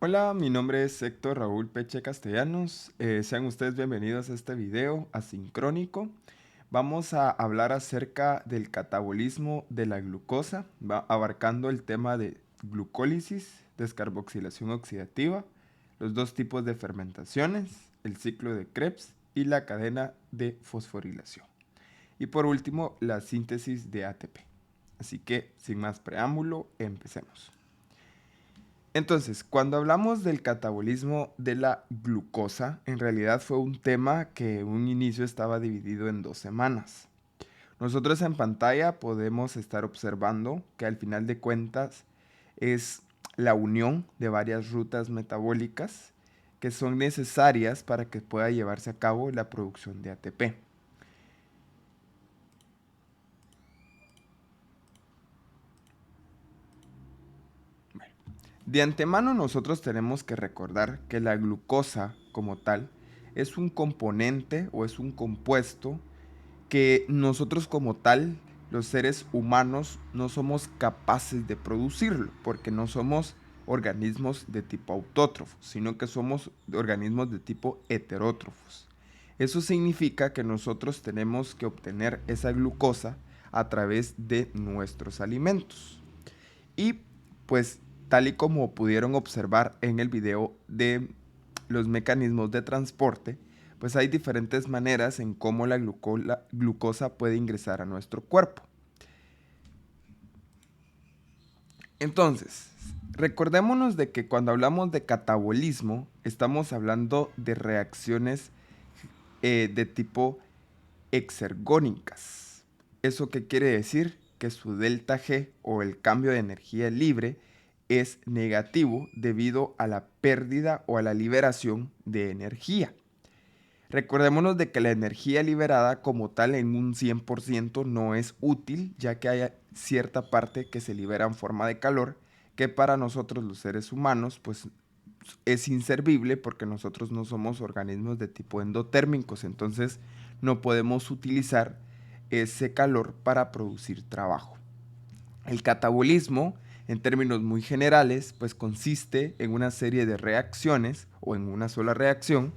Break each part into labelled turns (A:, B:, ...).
A: Hola, mi nombre es Héctor Raúl Peche Castellanos. Sean ustedes bienvenidos a este video asincrónico. Vamos a hablar acerca del catabolismo de la glucosa, abarcando el tema de glucólisis, descarboxilación oxidativa, los dos tipos de fermentaciones, el ciclo de Krebs y la cadena de fosforilación. Y por último, la síntesis de ATP. Así que, sin más preámbulo, empecemos. Entonces, cuando hablamos del catabolismo de la glucosa, en realidad fue un tema que en un inicio estaba dividido en 2 semanas. Nosotros en pantalla podemos estar observando que al final de cuentas es la unión de varias rutas metabólicas que son necesarias para que pueda llevarse a cabo la producción de ATP. De antemano nosotros tenemos que recordar que la glucosa como tal es un componente o es un compuesto que nosotros como tal, los seres humanos, no somos capaces de producirlo porque no somos organismos de tipo autótrofos, sino que somos organismos de tipo heterótrofos. Eso significa que nosotros tenemos que obtener esa glucosa a través de nuestros alimentos. Y pues tal y como pudieron observar en el video de los mecanismos de transporte, pues hay diferentes maneras en cómo la glucosa puede ingresar a nuestro cuerpo. Entonces, recordémonos de que cuando hablamos de catabolismo, estamos hablando de reacciones de tipo exergónicas. ¿Eso qué quiere decir? Que su delta G o el cambio de energía libre es negativo debido a la pérdida o a la liberación de energía. Recordémonos de que la energía liberada como tal en un 100% no es útil, ya que hay cierta parte que se libera en forma de calor, que para nosotros los seres humanos pues es inservible porque nosotros no somos organismos de tipo endotérmicos, entonces no podemos utilizar ese calor para producir trabajo. El catabolismo, en términos muy generales, pues consiste en una serie de reacciones o en una sola reacción,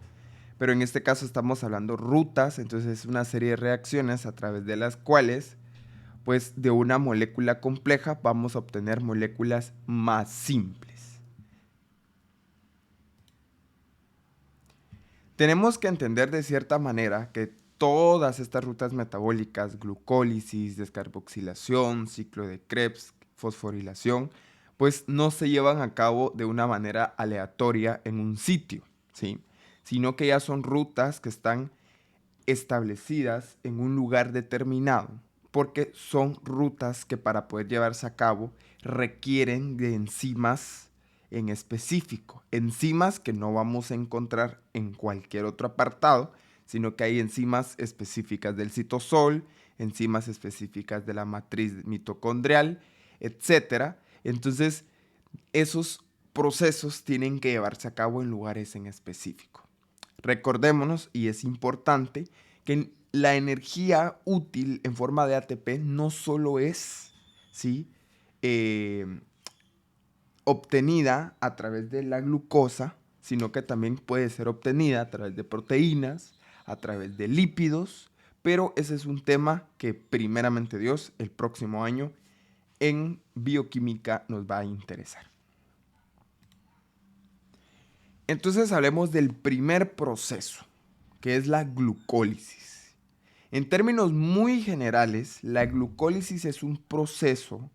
A: pero en este caso estamos hablando rutas, entonces es una serie de reacciones a través de las cuales, pues de una molécula compleja vamos a obtener moléculas más simples. Tenemos que entender de cierta manera que todas estas rutas metabólicas, glucólisis, descarboxilación, ciclo de Krebs, fosforilación, pues no se llevan a cabo de una manera aleatoria en un sitio, ¿sí? Sino que ya son rutas que están establecidas en un lugar determinado, porque son rutas que para poder llevarse a cabo requieren de enzimas en específico, enzimas que no vamos a encontrar en cualquier otro apartado, sino que hay enzimas específicas del citosol, enzimas específicas de la matriz mitocondrial, etcétera. Entonces, esos procesos tienen que llevarse a cabo en lugares en específico. Recordémonos, y es importante, que la energía útil en forma de ATP no solo es, ¿sí? Eh, obtenida a través de la glucosa, sino que también puede ser obtenida a través de proteínas, a través de lípidos, pero ese es un tema que primeramente Dios el próximo año en bioquímica nos va a interesar. Entonces hablemos del primer proceso, que es la glucólisis. En términos muy generales, la glucólisis es un proceso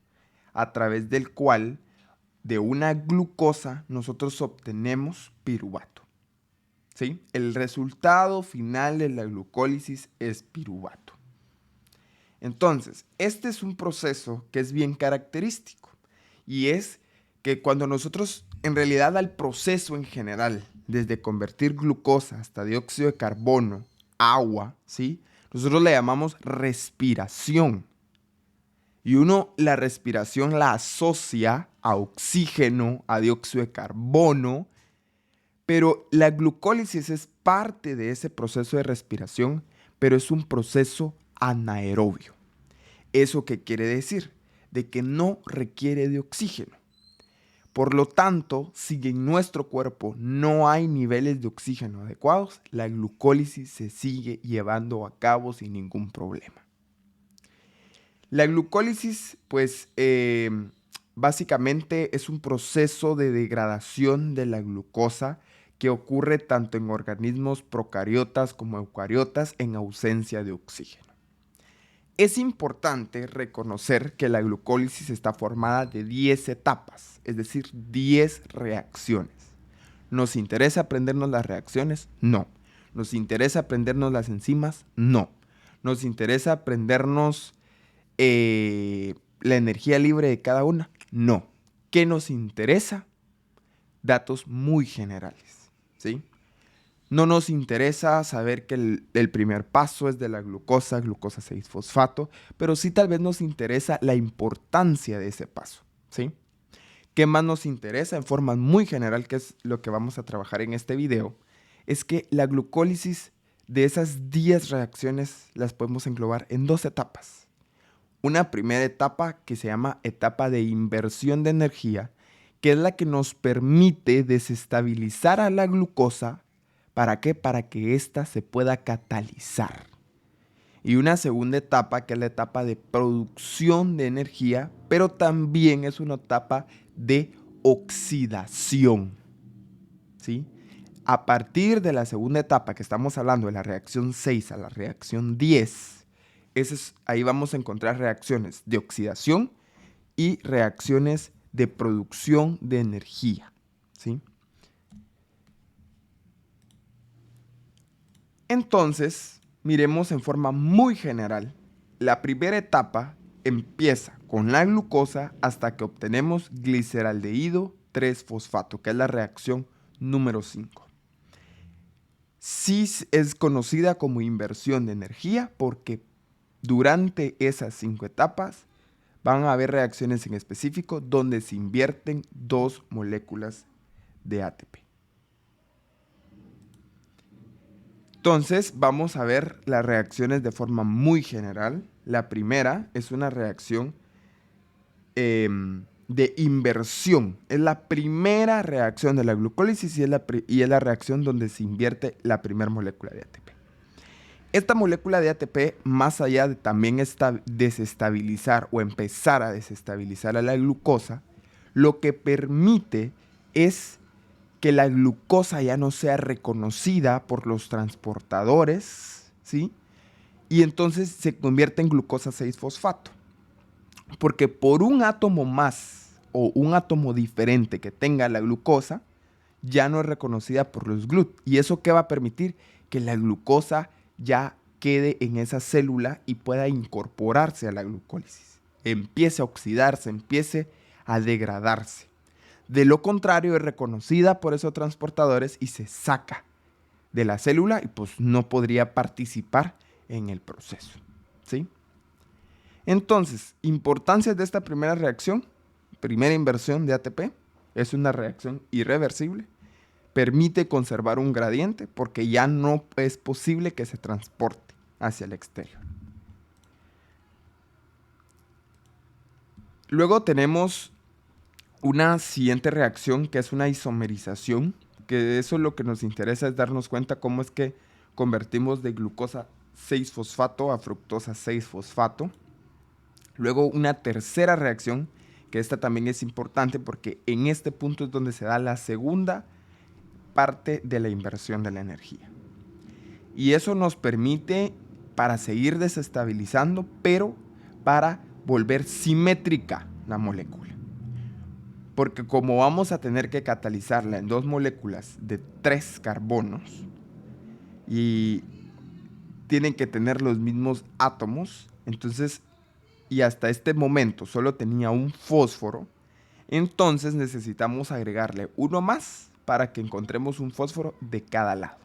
A: a través del cual de una glucosa nosotros obtenemos piruvato. ¿Sí? El resultado final de la glucólisis es piruvato. Entonces, este es un proceso que es bien característico y es que cuando nosotros, en realidad al proceso en general, desde convertir glucosa hasta dióxido de carbono, agua, ¿sí? Nosotros le llamamos respiración. Y uno la respiración la asocia a oxígeno, a dióxido de carbono, pero la glucólisis es parte de ese proceso de respiración, pero es un proceso anaerobio. ¿Eso qué quiere decir? De que no requiere de oxígeno. Por lo tanto, si en nuestro cuerpo no hay niveles de oxígeno adecuados, la glucólisis se sigue llevando a cabo sin ningún problema. La glucólisis, pues, básicamente es un proceso de degradación de la glucosa que ocurre tanto en organismos procariotas como eucariotas en ausencia de oxígeno. Es importante reconocer que la glucólisis está formada de 10 etapas, es decir, 10 reacciones. ¿Nos interesa aprendernos las reacciones? No. ¿Nos interesa aprendernos las enzimas? No. ¿Nos interesa aprendernos la energía libre de cada una? No. ¿Qué nos interesa? Datos muy generales, ¿sí? No nos interesa saber que el primer paso es de la glucosa 6-fosfato, pero sí tal vez nos interesa la importancia de ese paso, ¿sí? ¿Qué más nos interesa en forma muy general, que es lo que vamos a trabajar en este video? Es que la glucólisis de esas 10 reacciones las podemos englobar en 2 etapas. Una primera etapa que se llama etapa de inversión de energía, que es la que nos permite desestabilizar a la glucosa. ¿Para qué? Para que ésta se pueda catalizar. Y una segunda etapa que es la etapa de producción de energía, pero también es una etapa de oxidación, ¿sí? A partir de la segunda etapa que estamos hablando, de la reacción 6 a la reacción 10, ahí vamos a encontrar reacciones de oxidación y reacciones de producción de energía, ¿sí? Entonces, miremos en forma muy general. La primera etapa empieza con la glucosa hasta que obtenemos gliceraldehído 3-fosfato, que es la reacción número 5. Sí es conocida como inversión de energía porque durante esas 5 etapas van a haber reacciones en específico donde se invierten 2 moléculas de ATP. Entonces vamos a ver las reacciones de forma muy general. La primera es una reacción de inversión. Es la primera reacción de la glucólisis y es la reacción donde se invierte la primera molécula de ATP. Esta molécula de ATP, más allá de también desestabilizar o empezar a desestabilizar a la glucosa, lo que permite es que la glucosa ya no sea reconocida por los transportadores, ¿sí? Y entonces se convierte en glucosa 6-fosfato. Porque por un átomo más o un átomo diferente que tenga la glucosa, ya no es reconocida por los GLUT. ¿Y eso qué va a permitir? Que la glucosa ya quede en esa célula y pueda incorporarse a la glucólisis. Empiece a oxidarse, empiece a degradarse. De lo contrario, es reconocida por esos transportadores y se saca de la célula y pues no podría participar en el proceso, ¿sí? Entonces, importancia de esta primera reacción, primera inversión de ATP, es una reacción irreversible, permite conservar un gradiente porque ya no es posible que se transporte hacia el exterior. Luego tenemos una siguiente reacción que es una isomerización, que eso lo que nos interesa es darnos cuenta cómo es que convertimos de glucosa 6-fosfato a fructosa 6-fosfato. Luego una tercera reacción, que esta también es importante porque en este punto es donde se da la segunda parte de la inversión de la energía. Y eso nos permite para seguir desestabilizando, pero para volver simétrica la molécula. Porque como vamos a tener que catalizarla en 2 moléculas de 3 carbonos y tienen que tener los mismos átomos, entonces, y hasta este momento solo tenía un fósforo, entonces necesitamos agregarle uno más para que encontremos un fósforo de cada lado.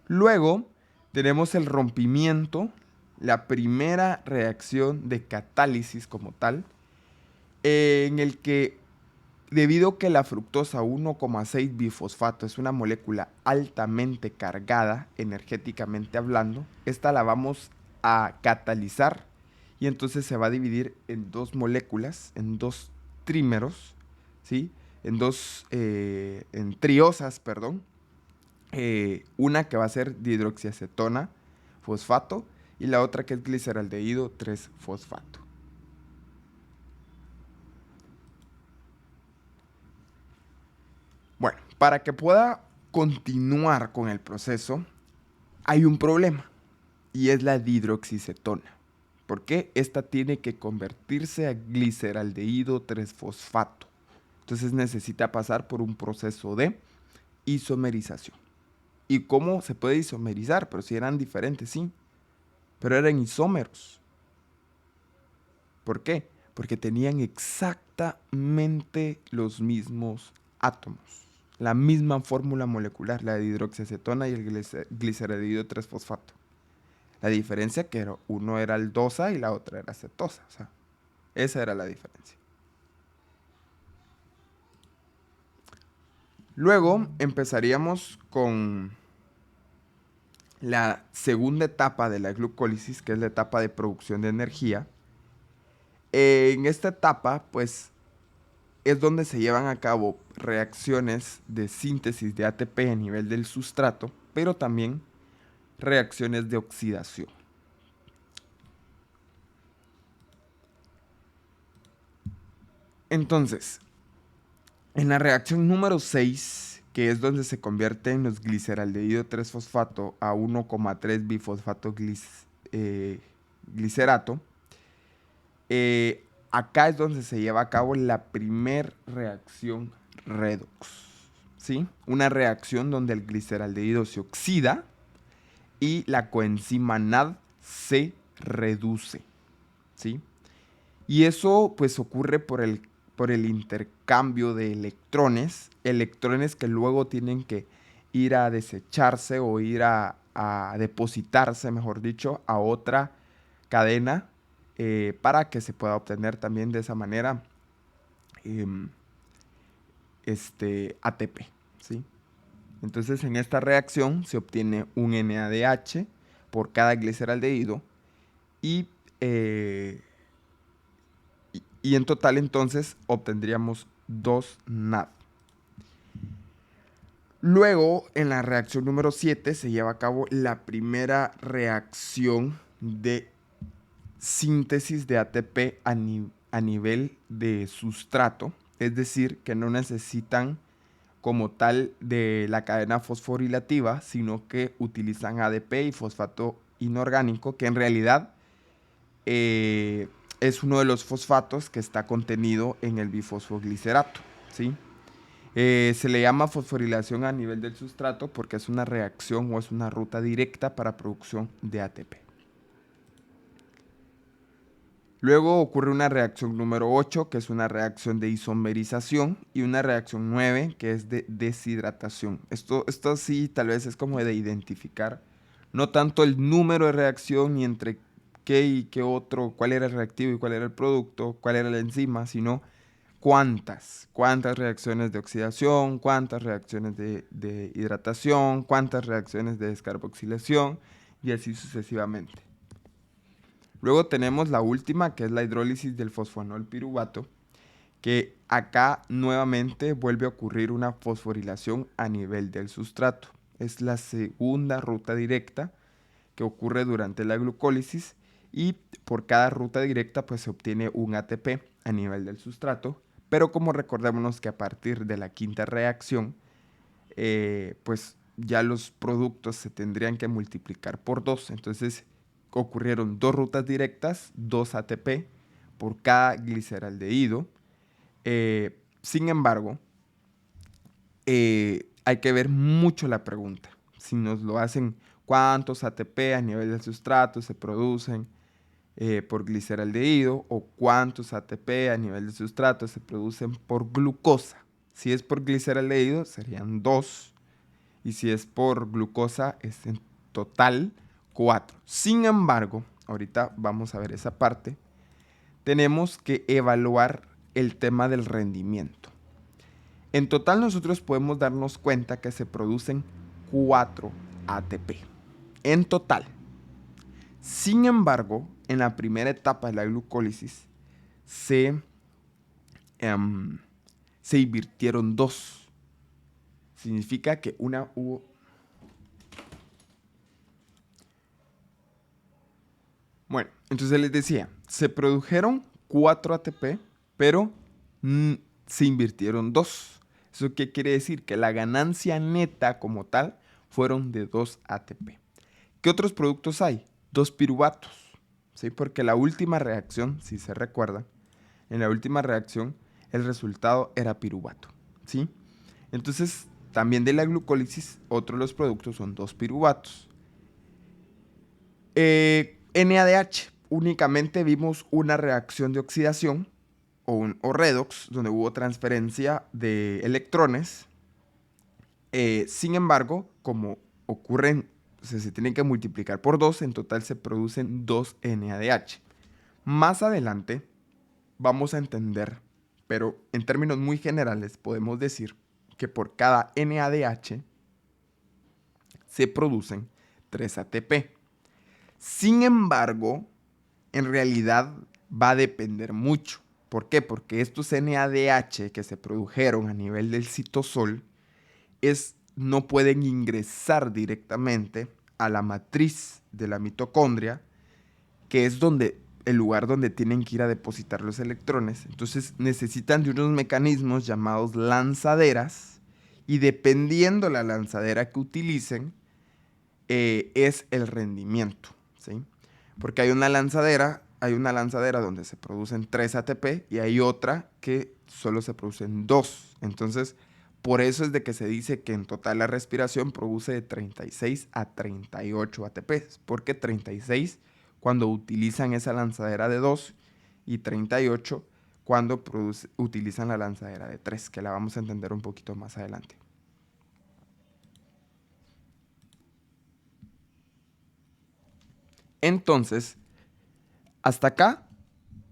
A: Luego tenemos el rompimiento, la primera reacción de catálisis como tal, en el que debido a que la fructosa 1,6 bifosfato es una molécula altamente cargada energéticamente hablando, esta la vamos a catalizar y entonces se va a dividir en dos moléculas, en dos trímeros, ¿sí? En triosas, perdón. Una que va a ser dihidroxiacetona, fosfato, y la otra que es gliceraldehído 3-fosfato. Bueno, para que pueda continuar con el proceso, hay un problema, y es la dihidroxicetona. Porque esta tiene que convertirse a gliceraldehído 3-fosfato. Entonces necesita pasar por un proceso de isomerización. ¿Y cómo se puede isomerizar? Pero si eran diferentes, sí. Pero eran isómeros. ¿Por qué? Porque tenían exactamente los mismos átomos. La misma fórmula molecular, la de hidroxiacetona y el gliceraldehído 3-fosfato. La diferencia que uno era aldosa y la otra era cetosa. O sea, esa era la diferencia. Luego empezaríamos con la segunda etapa de la glucólisis, que es la etapa de producción de energía. En esta etapa, pues, es donde se llevan a cabo reacciones de síntesis de ATP a nivel del sustrato, pero también reacciones de oxidación. Entonces, en la reacción número 6, que es donde se convierten los gliceraldehído 3-fosfato a 1,3 bifosfato glicerato, acá es donde se lleva a cabo la primer reacción redox, ¿sí? Una reacción donde el gliceraldehído se oxida y la coenzima NAD se reduce, ¿sí? Y eso pues ocurre por el intercambio de electrones que luego tienen que ir a desecharse o ir a depositarse, mejor dicho, a otra cadena para que se pueda obtener también de esa manera ATP, ¿sí? Entonces en esta reacción se obtiene un NADH por cada gliceraldehído y en total entonces obtendríamos 2 NAD. Luego, en la reacción número 7 se lleva a cabo la primera reacción de síntesis de ATP a nivel de sustrato, es decir, que no necesitan como tal de la cadena fosforilativa, sino que utilizan ADP y fosfato inorgánico, que en realidad es uno de los fosfatos que está contenido en el bifosfoglicerato, ¿sí? Se le llama fosforilación a nivel del sustrato porque es una reacción o es una ruta directa para producción de ATP. Luego ocurre una reacción número 8, que es una reacción de isomerización, y una reacción 9, que es de deshidratación. Esto sí tal vez es como de identificar, no tanto el número de reacción ni entre qué y qué otro, cuál era el reactivo y cuál era el producto, cuál era la enzima, sino cuántas reacciones de oxidación, cuántas reacciones de hidratación, cuántas reacciones de descarboxilación y así sucesivamente. Luego tenemos la última, que es la hidrólisis del fosfonol piruvato, que acá nuevamente vuelve a ocurrir una fosforilación a nivel del sustrato. Es la segunda ruta directa que ocurre durante la glucólisis y por cada ruta directa pues se obtiene un ATP a nivel del sustrato, pero como recordémonos que a partir de la quinta reacción pues ya los productos se tendrían que multiplicar por 2, entonces ocurrieron 2 rutas directas, 2 ATP por cada gliceraldehído. Sin embargo, hay que ver mucho la pregunta. Si nos lo hacen, ¿cuántos ATP a nivel del sustrato se producen por gliceraldehído? ¿O cuántos ATP a nivel del sustrato se producen por glucosa? Si es por gliceraldehído, serían 2. Y si es por glucosa, es en total 4. Sin embargo, ahorita vamos a ver esa parte, tenemos que evaluar el tema del rendimiento. En total nosotros podemos darnos cuenta que se producen 4 ATP. En total. Sin embargo, en la primera etapa de la glucólisis se invirtieron dos. Significa que una hubo... Bueno, entonces les decía, se produjeron 4 ATP, pero se invirtieron 2. ¿Eso qué quiere decir? Que la ganancia neta como tal fueron de 2 ATP. ¿Qué otros productos hay? 2 piruvatos, ¿sí? Porque la última reacción, si se recuerda, en la última reacción el resultado era piruvato, ¿sí? Entonces, también de la glucólisis, otro de los productos son 2 piruvatos. NADH, únicamente vimos una reacción de oxidación o redox, donde hubo transferencia de electrones. Sin embargo, como ocurren, o sea, se tienen que multiplicar por 2, en total se producen 2 NADH. Más adelante vamos a entender, pero en términos muy generales podemos decir que por cada NADH se producen 3 ATP. Sin embargo, en realidad va a depender mucho. ¿Por qué? Porque estos NADH que se produjeron a nivel del citosol no pueden ingresar directamente a la matriz de la mitocondria, que es el lugar donde tienen que ir a depositar los electrones. Entonces necesitan de unos mecanismos llamados lanzaderas, y dependiendo la lanzadera que utilicen, es el rendimiento, ¿sí? Porque hay una lanzadera donde se producen 3 ATP y hay otra que solo se producen 2. Entonces, por eso es de que se dice que en total la respiración produce de 36 a 38 ATP. Porque 36 cuando utilizan esa lanzadera de 2 y 38 cuando utilizan la lanzadera de 3, que la vamos a entender un poquito más adelante. Entonces, hasta acá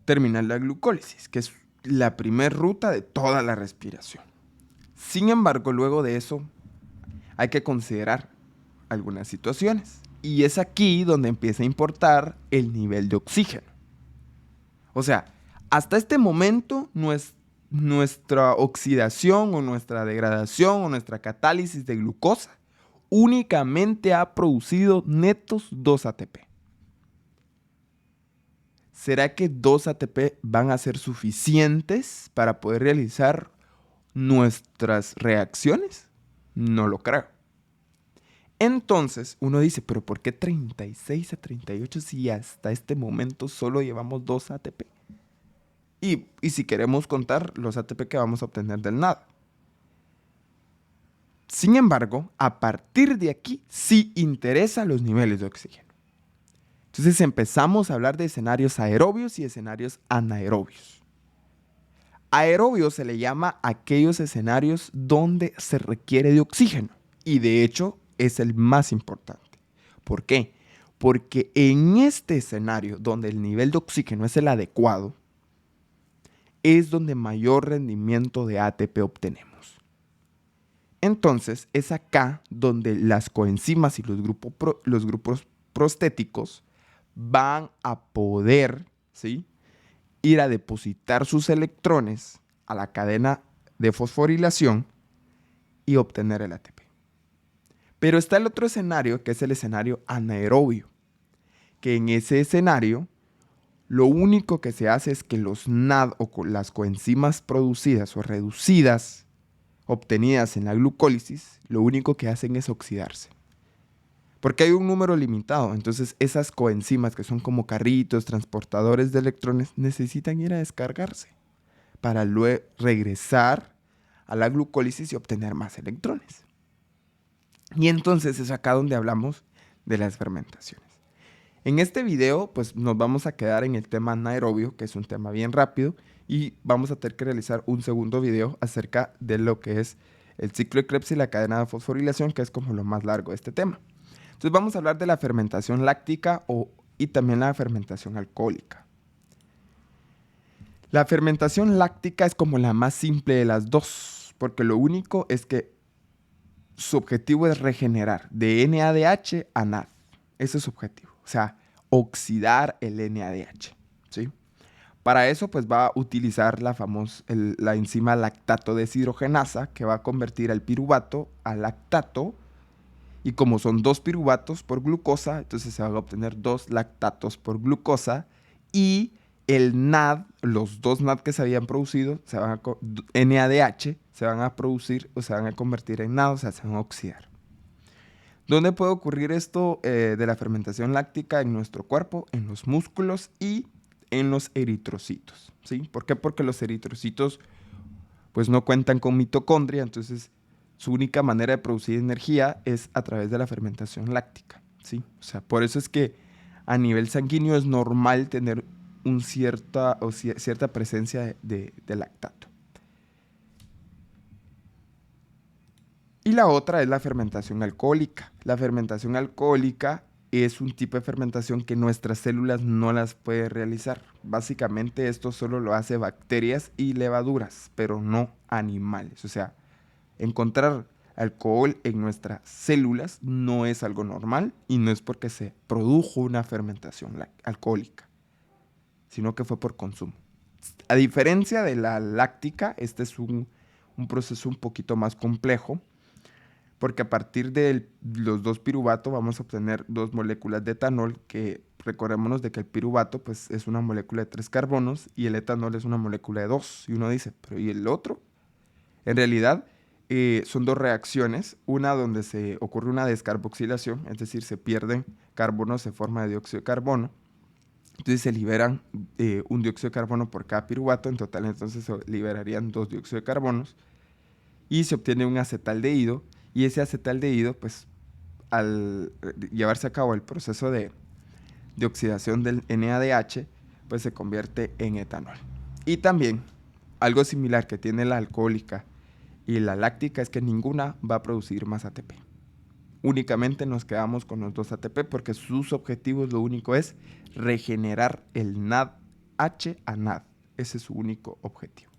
A: termina la glucólisis, que es la primera ruta de toda la respiración. Sin embargo, luego de eso hay que considerar algunas situaciones. Y es aquí donde empieza a importar el nivel de oxígeno. O sea, hasta este momento nuestra oxidación o nuestra degradación o nuestra catálisis de glucosa únicamente ha producido netos 2 ATP. ¿Será que 2 ATP van a ser suficientes para poder realizar nuestras reacciones? No lo creo. Entonces uno dice, pero ¿por qué 36 a 38 si hasta este momento solo llevamos 2 ATP? Y si queremos contar los ATP que vamos a obtener del nada. Sin embargo, a partir de aquí sí interesan los niveles de oxígeno. Entonces empezamos a hablar de escenarios aerobios y escenarios anaerobios. Aerobio se le llama a aquellos escenarios donde se requiere de oxígeno. Y de hecho es el más importante. ¿Por qué? Porque en este escenario donde el nivel de oxígeno es el adecuado, es donde mayor rendimiento de ATP obtenemos. Entonces es acá donde las coenzimas y los grupos prostéticos van a poder, ¿sí?, ir a depositar sus electrones a la cadena de fosforilación y obtener el ATP. Pero está el otro escenario, que es el escenario anaerobio, que en ese escenario lo único que se hace es que los NAD o las coenzimas producidas o reducidas obtenidas en la glucólisis, lo único que hacen es oxidarse. Porque hay un número limitado, entonces esas coenzimas que son como carritos, transportadores de electrones, necesitan ir a descargarse para luego regresar a la glucólisis y obtener más electrones. Y entonces es acá donde hablamos de las fermentaciones. En este video, pues nos vamos a quedar en el tema anaerobio, que es un tema bien rápido, y vamos a tener que realizar un segundo video acerca de lo que es el ciclo de Krebs y la cadena de fosforilación, que es como lo más largo de este tema. Entonces vamos a hablar de la fermentación láctica y también la fermentación alcohólica. La fermentación láctica es como la más simple de las dos, porque lo único es que su objetivo es regenerar de NADH a NAD. Ese es su objetivo. O sea, oxidar el NADH, ¿sí? Para eso pues va a utilizar la enzima lactato deshidrogenasa, que va a convertir el piruvato a lactato, y como son 2 piruvatos por glucosa, entonces se van a obtener 2 lactatos por glucosa, y el NAD, los 2 NAD que se habían producido, NADH, se van a producir o se van a convertir en NAD, o sea, se van a oxidar. ¿Dónde puede ocurrir esto de la fermentación láctica en nuestro cuerpo? En los músculos y en los eritrocitos, ¿sí? ¿Por qué? Porque los eritrocitos pues no cuentan con mitocondria, entonces su única manera de producir energía es a través de la fermentación láctica, ¿sí? O sea, por eso es que a nivel sanguíneo es normal tener cierta presencia de lactato. Y la otra es la fermentación alcohólica. La fermentación alcohólica es un tipo de fermentación que nuestras células no las pueden realizar. Básicamente esto solo lo hace bacterias y levaduras, pero no animales. O sea, encontrar alcohol en nuestras células no es algo normal y no es porque se produjo una fermentación alcohólica, sino que fue por consumo. A diferencia de la láctica, este es un proceso un poquito más complejo, porque a partir de los 2 piruvatos vamos a obtener 2 moléculas de etanol, que recordémonos de que el piruvato pues, es una molécula de 3 carbonos y el etanol es una molécula de 2. Y uno dice, ¿pero y el otro? En realidad son 2 reacciones, una donde se ocurre una descarboxilación, es decir, se pierden carbonos en forma de dióxido de carbono. Entonces se liberan un dióxido de carbono por cada piruvato, en total entonces se liberarían 2 dióxidos de carbonos y se obtiene un acetaldehído, y ese acetaldehído pues al llevarse a cabo el proceso de oxidación del NADH pues se convierte en etanol. Y también algo similar que tiene la alcohólica y la láctica es que ninguna va a producir más ATP. Únicamente nos quedamos con los 2 ATP porque sus objetivos lo único es regenerar el NADH a NAD. Ese es su único objetivo.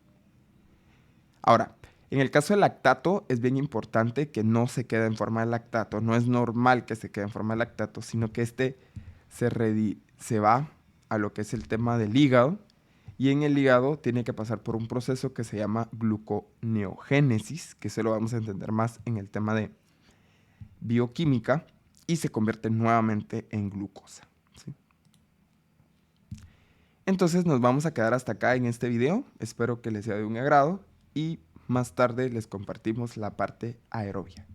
A: Ahora, en el caso del lactato es bien importante que no se quede en forma de lactato. No es normal que se quede en forma de lactato, sino que se va a lo que es el tema del hígado. Y en el hígado tiene que pasar por un proceso que se llama gluconeogénesis, que se lo vamos a entender más en el tema de bioquímica, y se convierte nuevamente en glucosa, ¿sí? Entonces nos vamos a quedar hasta acá en este video. Espero que les sea de un agrado y más tarde les compartimos la parte aerobia.